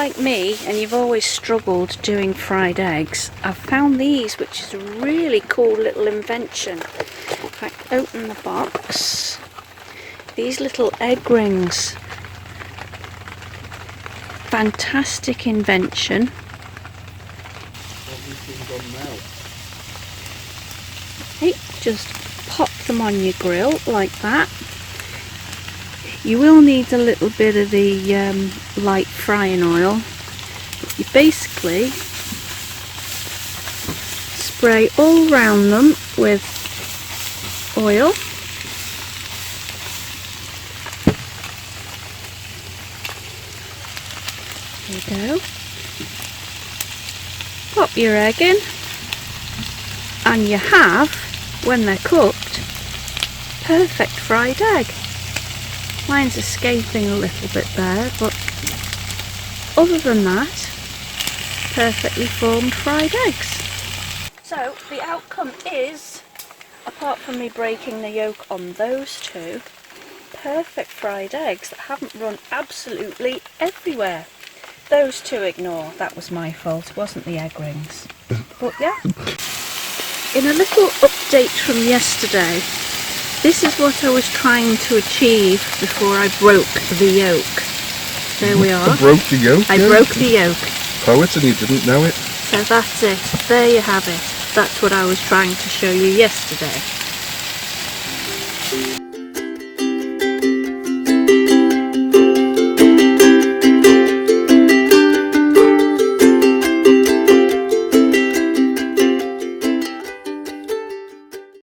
like me and you've always struggled doing fried eggs, I've found these, which is a really cool little invention. If I open the box, these little egg rings. Fantastic invention. Hey, just pop them on your grill like that. You will need a little bit of the light frying oil. But you basically spray all round them with oil. There you go. Pop your egg in, and you have, when they're cooked, perfect fried egg. Mine's escaping a little bit there, but other than that, perfectly formed fried eggs. So the outcome is, apart from me breaking the yolk on those two, perfect fried eggs that haven't run absolutely everywhere. Those two ignore, that was my fault, it wasn't the egg rings. But yeah. In a little update from yesterday, this is what I was trying to achieve before I broke the yolk. There we are. You broke the yolk? I broke the yolk. Poet, and you didn't know it. So that's it. There you have it. That's what I was trying to show you yesterday.